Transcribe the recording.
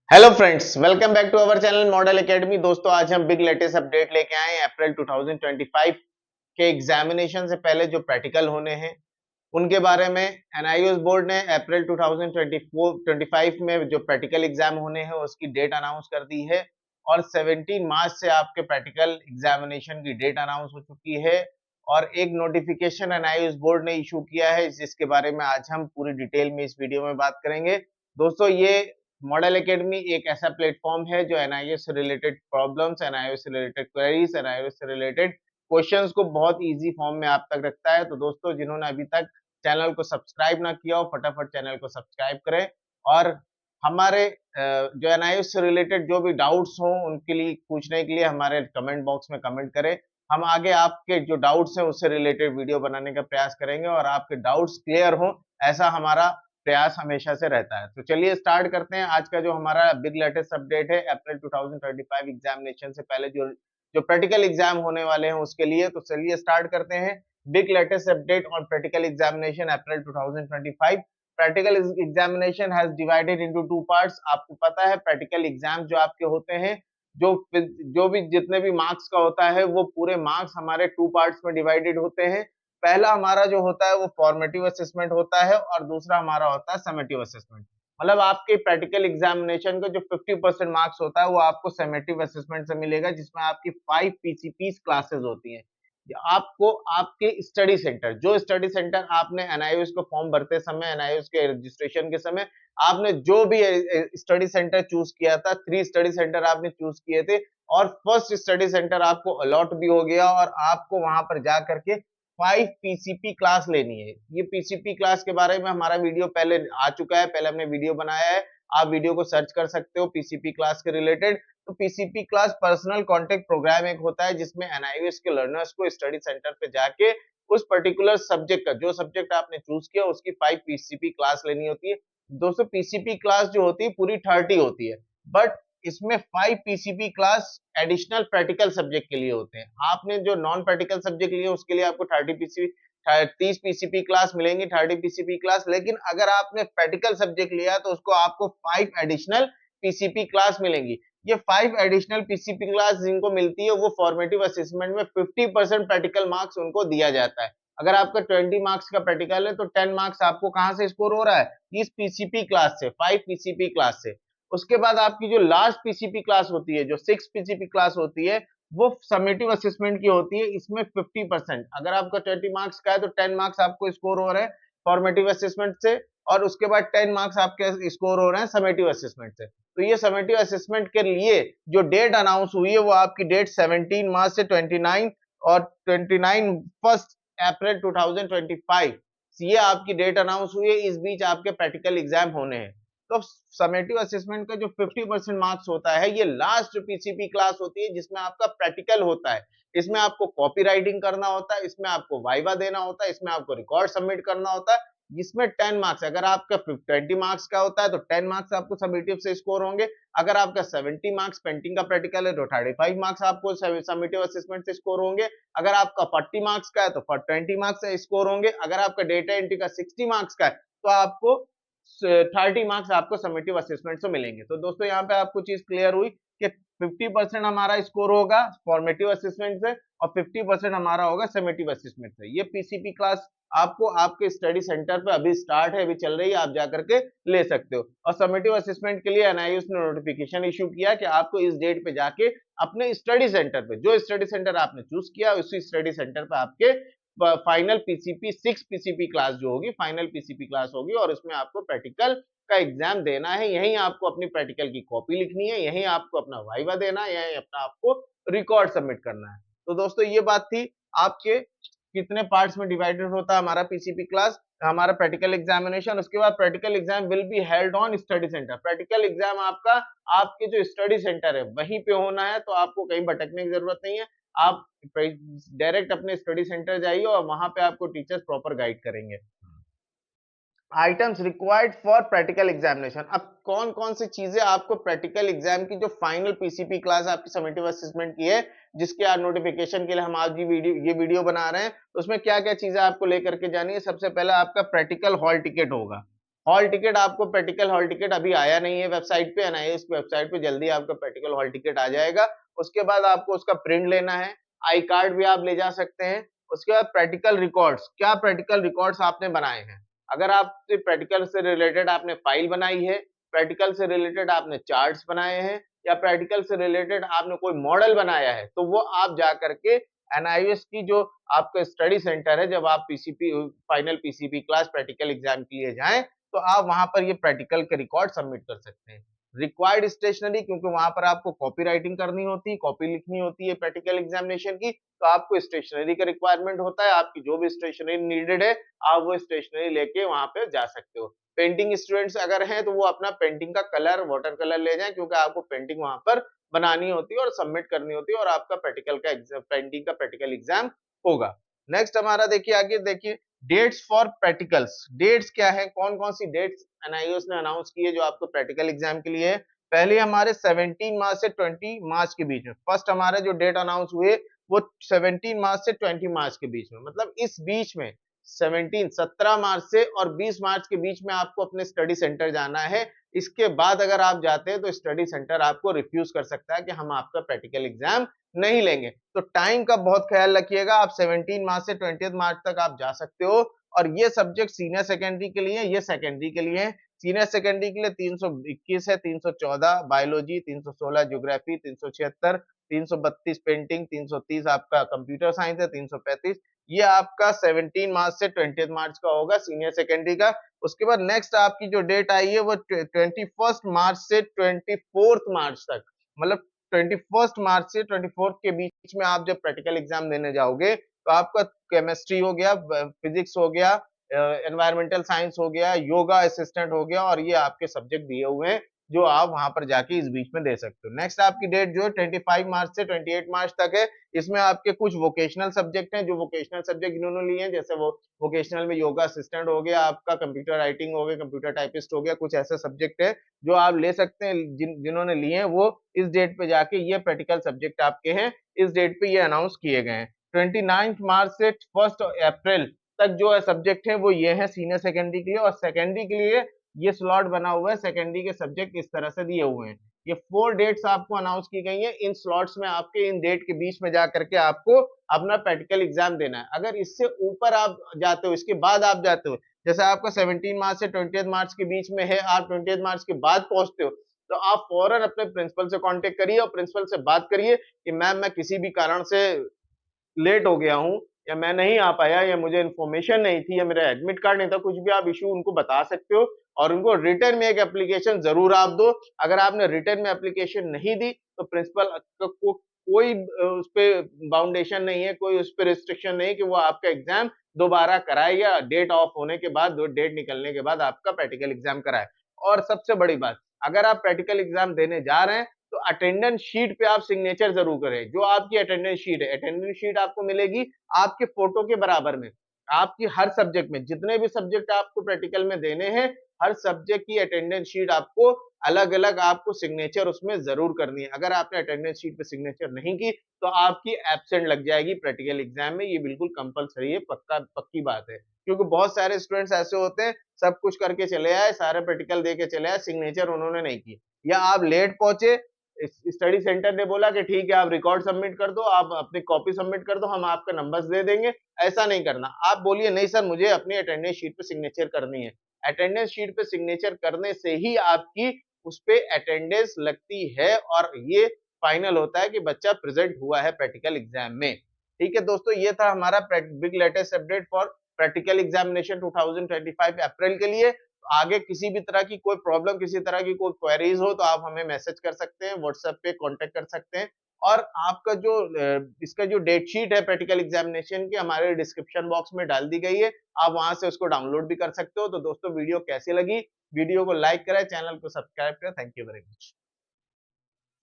Hello friends, welcome back to our channel Model Academy. दोस्तों, आज हम बिग लेटेस्ट अपडेट लेके आए हैं अप्रैल 2025 के एग्जामिनेशन से पहले जो प्रैक्टिकल होने हैं उनके बारे में। एनआईओएस बोर्ड ने अप्रैल 2024-25 में जो प्रैक्टिकल एग्जाम होने हैं उसकी डेट अनाउंस कर दी है और 17 मार्च से आपके प्रैक्टिकल एग्जामिनेशन की डेट अनाउंस हो चुकी है और एक नोटिफिकेशन एनआईओएस बोर्ड ने इशू किया है जिसके बारे में आज हम पूरी डिटेल में इस वीडियो में बात करेंगे। दोस्तों, ये मॉडल एकेडमी एक ऐसा प्लेटफॉर्म है जो एनआईओएस से रिलेटेड प्रॉब्लम्स, एनआईओएस से रिलेटेड क्वेरीज, एनआईओएस से रिलेटेड क्वेश्चंस को बहुत इजी फॉर्म में आप तक रखता है। तो दोस्तों, जिन्होंने अभी तक चैनल को सब्सक्राइब ना किया हो, फटाफट चैनल को सब्सक्राइब करें और हमारे जो एनआईओएस से रिलेटेड जो भी डाउट्स हों उनके लिए पूछने के लिए हमारे कमेंट बॉक्स में कमेंट करें। हम आगे आपके जो डाउट्स हैं उससे रिलेटेड वीडियो बनाने का प्रयास करेंगे और आपके डाउट्स क्लियर हों, ऐसा हमारा प्रयास हमेशा से रहता है। तो चलिए स्टार्ट करते हैं आज का जो हमारा बिग लेटेस्ट अपडेट है अप्रैल 2025 एग्जामिनेशन से पहले जो जो प्रैक्टिकल एग्जाम होने वाले हैं उसके लिए। तो चलिए स्टार्ट करते हैं big latest update on practical examination April 2025। Practical examination has divided into two parts. आपको पता है प्रैक्टिकल एग्जाम जो आपके होते हैं, जो जो भी जितने भी मार्क्स का होता है वो पूरे मार्क्स हमारे टू पार्ट्स में डिवाइडेड होते हैं। पहला हमारा जो होता है वो फॉर्मेटिव असेसमेंट होता है और दूसरा हमारा होता है समेटिव असेसमेंट। मतलब आपके प्रैक्टिकल एग्जामिनेशन का जो 50% मार्क्स होता है वो आपको समेटिव असेसमेंट से मिलेगा, जिसमें आपकी 5 पीसीपीस क्लासेस होती हैं। आपको आपके स्टडी सेंटर, जो स्टडी सेंटर आपने एनआईओएस को फॉर्म भरते समय, एनआईओएस के रजिस्ट्रेशन के समय आपने जो भी स्टडी सेंटर चूज किया था, 3 स्टडी सेंटर आपने चूज किए थे और फर्स्ट स्टडी सेंटर आपको अलॉट भी हो गया और आपको वहां पर जा करके 5 पीसीपी क्लास लेनी है। ये पीसीपी क्लास के बारे में हमारा वीडियो पहले आ चुका है, पहले हमने वीडियो बनाया है, आप वीडियो को सर्च कर सकते हो पीसीपी क्लास के रिलेटेड। तो PCP class personal contact programme एक होता है जिसमें एनआईओएस के लर्नर्स को स्टडी सेंटर पे जाके उस पर्टिकुलर सब्जेक्ट का, जो सब्जेक्ट आपने चूज किया उसकी 5 पीसीपी क्लास लेनी होती है। दोस्तों, पीसीपी क्लास जो होती है पूरी 30 होती है, बट इसमें 5 PCP class additional practical subject के लिए होते हैं। आपने जो नॉन प्रैक्टिकल सब्जेक्ट लिए उसके लिए आपको 30 पीसीपी क्लास मिलेंगी, 30 पीसीपी क्लास। लेकिन अगर आपने प्रैक्टिकल सब्जेक्ट लिया तो उसको आपको 5 एडिशनल पीसीपी क्लास मिलेंगी। ये 5 एडिशनल पीसीपी क्लास जिनको मिलती है वो फॉर्मेटिव असेसमेंट में 50% प्रैक्टिकल मार्क्स उनको दिया जाता है। अगर आपका 20 मार्क्स का प्रैक्टिकल है तो 10 मार्क्स आपको कहां से स्कोर हो रहा है? इस पीसीपी क्लास से, 5 पीसीपी क्लास से। उसके बाद आपकी जो लास्ट पीसीपी क्लास होती है, जो 6 पीसीपी क्लास होती है, वो समेटिव असेसमेंट की होती है। इसमें 50%, अगर आपका 20 मार्क्स का है तो 10 मार्क्स आपको स्कोर हो रहे हैं फॉर्मेटिव असेसमेंट से और उसके बाद 10 मार्क्स आपके स्कोर हो रहे हैं समेटिव असेसमेंट से। तो ये समेटिव असेसमेंट के लिए जो डेट अनाउंस हुई है वो आपकी डेट 17 मार्च से 29 और 29 फर्स्ट अप्रैल 2025 ये आपकी डेट अनाउंस हुई है। इस बीच आपके प्रैक्टिकल एग्जाम होने हैं। तो समेटिव असेसमेंट का जो 50% मार्क्स होता है ये लास्ट पीसीपी क्लास होती है जिसमें आपका प्रैक्टिकल होता है। इसमें आपको कॉपी राइटिंग करना होता है, इसमें आपको वाइवा देना होता है, इसमें आपको रिकॉर्ड सबमिट करना होता है। जिसमें 10 मार्क्स, अगर आपका 20 मार्क्स का होता है तो 10 मार्क्स आपको समेटिव से स्कोर होंगे। अगर आपका 70 मार्क्स पेंटिंग का प्रैक्टिकल है तो 35 मार्क्स आपको समेटिव असेसमेंट से स्कोर होंगे। अगर आपका 40 मार्क्स का है तो 20 मार्क्स से स्कोर होंगे। अगर आपका डेटा एंट्री का 60 मार्क्स का है तो आपको 30 मार्क्स आपको समेटिव असेसमेंट से मिलेंगे। तो दोस्तों, यहाँ पे आपको चीज क्लियर हुई कि 50% हमारा स्कोर होगा फॉर्मेटिव असेसमेंट से और 50% हमारा होगा समेटिव असेसमेंट से। ये पीसीपी क्लास आपको आपके स्टडी सेंटर पे अभी स्टार्ट है, अभी चल रही है, आप जाकर के ले सकते हो। और समेटिव असेसमेंट के लिए एनआईओएस ने नोटिफिकेशन इशू किया कि आपको इस डेट पे जाके अपने स्टडी सेंटर पे, जो स्टडी सेंटर आपने चूज किया उसी स्टडी सेंटर पे आपके फाइनल पीसीपी 6 पीसीपी क्लास जो होगी, फाइनल पीसीपी क्लास होगी और उसमें आपको प्रैक्टिकल का एग्जाम देना है। यहीं आपको अपनी प्रैक्टिकल की कॉपी लिखनी है, यहीं आपको अपना वाइवा देना है, यहीं अपना आपको रिकॉर्ड सबमिट करना है। तो दोस्तों, ये बात थी आपके कितने पार्ट्स में डिवाइडेड होता है हमारा पीसीपी क्लास, हमारा प्रैक्टिकल एग्जामिनेशन। उसके बाद practical exam will be held on study centre. Practical exam आपका आपके जो स्टडी सेंटर है वहीं पे होना है, तो आपको कहीं भटकने की जरूरत नहीं है। आप डायरेक्ट अपने स्टडी सेंटर जाइए और वहां पे आपको टीचर्स प्रॉपर गाइड करेंगे। Items required for practical examination. अब कौन कौन सी चीजें आपको प्रैक्टिकल एग्जाम की जो फाइनल पीसीपी क्लास आपकी समेटिव असेसमेंट की है, जिसके आज नोटिफिकेशन के लिए हम आज ये वीडियो बना रहे हैं, उसमें क्या क्या चीजें आपको लेकर के जानी है। सबसे पहले आपका प्रैक्टिकल हॉल टिकट होगा, हॉल टिकट, आपको प्रैक्टिकल हॉल टिकट अभी आया नहीं है वेबसाइट पे, एनआईएस की वेबसाइट पे जल्दी आपका प्रैक्टिकल हॉल टिकट आ जाएगा। उसके बाद आपको उसका प्रिंट लेना है, आई कार्ड भी आप ले जा सकते हैं। उसके बाद प्रैक्टिकल रिकॉर्ड्स, क्या प्रैक्टिकल रिकॉर्ड्स आपने बनाए हैं? अगर आपसे प्रैक्टिकल से रिलेटेड आपने फाइल बनाई है, प्रैक्टिकल से रिलेटेड आपने चार्ट्स बनाए हैं, या प्रैक्टिकल से रिलेटेड आपने कोई मॉडल बनाया है, तो वो आप जा करके एनआईएस की जो आपका स्टडी सेंटर है, जब आप PCP final PCP class practical exam के लिए जाएं, तो आप वहां पर ये प्रैक्टिकल के रिकॉर्ड सबमिट कर सकते हैं। रिक्वायर्ड स्टेशनरी, क्योंकि वहां पर आपको कॉपी राइटिंग करनी होती है, कॉपी लिखनी होती है प्रैक्टिकल एग्जामिनेशन की, तो आपको स्टेशनरी का रिक्वायरमेंट होता है। आपकी जो भी स्टेशनरी नीडेड है, आप वो स्टेशनरी लेके वहां पे जा सकते हो। पेंटिंग स्टूडेंट्स अगर हैं तो वो अपना पेंटिंग का कलर, वाटर कलर ले जाएं, क्योंकि आपको पेंटिंग वहां पर बनानी होती है और सबमिट करनी होती है, और आपका प्रैक्टिकल का एग्जाम, पेंटिंग का प्रैक्टिकल एग्जाम होगा। नेक्स्ट हमारा देखिए, आगे देखिए डेट्स फॉर प्रैक्टिकल्स। डेट्स क्या है, कौन कौन सी डेट्स एनआईओएस ने अनाउंस की है जो आपको प्रैक्टिकल एग्जाम के लिए है? पहले हमारे 17 मार्च से 20 मार्च के बीच में, फर्स्ट हमारे जो डेट अनाउंस हुए वो 17 मार्च से 20 मार्च के बीच में, मतलब इस बीच में 17 मार्च से और 20 मार्च के बीच में आपको अपने स्टडी सेंटर जाना है। इसके बाद अगर आप जाते हैं तो स्टडी सेंटर आपको रिफ्यूज कर सकता है कि हम आपका प्रैक्टिकल एग्जाम नहीं लेंगे। तो टाइम का बहुत ख्याल रखिएगा, आप 17 मार्च से 20 मार्च तक आप जा सकते हो। और ये सब्जेक्ट सीनियर सेकेंडरी के लिए, ये सेकेंडरी के लिए है। सीनियर सेकेंडरी के लिए 321 है, 314 बायोलॉजी, 316 ज्योग्राफी, 376, 332 पेंटिंग, 330 आपका कंप्यूटर साइंस है, 335 ये आपका 17 मार्च से 20 मार्च का होगा सीनियर सेकेंडरी का। उसके बाद नेक्स्ट आपकी जो डेट आई है वो 21 मार्च से 24 मार्च तक, मतलब 21 मार्च से 24 के बीच में आप जब प्रैक्टिकल एग्जाम देने जाओगे तो आपका केमिस्ट्री हो गया, फिजिक्स हो गया, एनवायरमेंटल साइंस हो गया, योगा असिस्टेंट हो गया, और ये आपके सब्जेक्ट दिए हुए हैं जो आप वहां पर जाके इस बीच में दे सकते हो। नेक्स्ट आपकी डेट जो है 25 मार्च से 28 मार्च तक है। इसमें आपके कुछ वोकेशनल सब्जेक्ट हैं, जो वोकेशनल सब्जेक्ट इन्होंने लिए हैं, जैसे वो वोकेशनल में योगा असिस्टेंट हो गया, आपका कंप्यूटर राइटिंग हो गया, कंप्यूटर टाइपिस्ट हो गया, कुछ ऐसे सब्जेक्ट है जो आप ले सकते हैं। जिन्होंने लिए हैं वो इस डेट पे जाके ये प्रैक्टिकल सब्जेक्ट आपके हैं, इस डेट पे ये अनाउंस किए गए हैं। 29 मार्च से 1 अप्रैल तक जो है सब्जेक्ट है वो ये है सीनियर सेकेंडरी के लिए, और सेकेंडरी के लिए ये स्लॉट बना हुआ है, सेकेंडरी के सब्जेक्ट इस तरह से दिए हुए हैं। ये 4 डेट्स आपको अनाउंस की गई हैं, इन स्लॉट्स में आपके इन डेट के बीच में जा करके आपको अपना प्रैक्टिकल एग्जाम देना है। अगर इससे ऊपर आप जाते हो, इसके बाद आप जाते हो, जैसे आपका 17 मार्च से 20 मार्च के बीच में है, आप 20 मार्च के बाद पहुंचते हो, तो आप फौरन अपने प्रिंसिपल से कांटेक्ट करिए और प्रिंसिपल से बात करिए कि मैम मैं किसी भी कारण से लेट हो गया हूँ, या मैं नहीं आ पाया, या मुझे इन्फॉर्मेशन नहीं थी, या मेरा एडमिट कार्ड नहीं था, कुछ भी आप इश्यू उनको बता सकते हो, और उनको रिटर्न में एक एप्लीकेशन जरूर आप दो। अगर आपने रिटर्न में एप्लीकेशन नहीं दी तो प्रिंसिपल को कोई उस पे बाउंडेशन नहीं है, कोई उस पे रिस्ट्रिक्शन नहीं है कि वो आपका एग्जाम दोबारा कराए, या डेट ऑफ होने के बाद, डेट निकलने के बाद आपका प्रैक्टिकल एग्जाम कराए। और सबसे बड़ी बात, अगर आप प्रैक्टिकल एग्जाम देने जा रहे हैं तो अटेंडेंस शीट पे आप सिग्नेचर जरूर करें। जो आपकी अटेंडेंस शीट है, अटेंडेंस शीट आपको मिलेगी आपके फोटो के बराबर में। आपकी हर सब्जेक्ट में, जितने भी सब्जेक्ट आपको प्रैक्टिकल में देने हैं, हर सब्जेक्ट की अटेंडेंस शीट आपको अलग अलग, आपको सिग्नेचर उसमें जरूर करनी है। अगर आपने अटेंडेंस शीट पे सिग्नेचर नहीं की तो आपकी एब्सेंट लग जाएगी प्रैक्टिकल एग्जाम में। ये बिल्कुल कंपलसरी है, पक्का पक्की बात है, क्योंकि बहुत सारे स्टूडेंट्स ऐसे होते हैं सब कुछ करके चले आए, सारे प्रैक्टिकल दे के चले आए, सिग्नेचर उन्होंने नहीं की, या आप लेट पहुंचे, स्टडी सेंटर ने बोला कि ठीक है आप रिकॉर्ड सबमिट कर दो, आप अपनी कॉपी सबमिट कर दो, हम आपका नंबर्स दे देंगे। ऐसा नहीं करना, आप बोलिए नहीं सर मुझे अपनी अटेंडेंस शीट पे सिग्नेचर करनी है। अटेंडेंस शीट पे सिग्नेचर करने से ही आपकी उस पे अटेंडेंस लगती है, और ये फाइनल होता है कि बच्चा प्रेजेंट हुआ है प्रैक्टिकल एग्जाम में। ठीक है दोस्तों, ये था हमारा big latest update for practical examination 2025 अप्रैल के लिए। आगे किसी भी तरह की कोई प्रॉब्लम, किसी तरह की कोई क्वेरीज हो तो आप हमें मैसेज कर सकते हैं, व्हाट्सएप पे कांटेक्ट कर सकते हैं। और आपका जो इसका जो डेट शीट है प्रैक्टिकल एग्जामिनेशन की, हमारे डिस्क्रिप्शन बॉक्स में डाल दी गई है, आप वहां से उसको डाउनलोड भी कर सकते हो। तो दोस्तों वीडियो कैसी लगी, वीडियो को लाइक करें, चैनल को सब्सक्राइब करें। Thank you very much.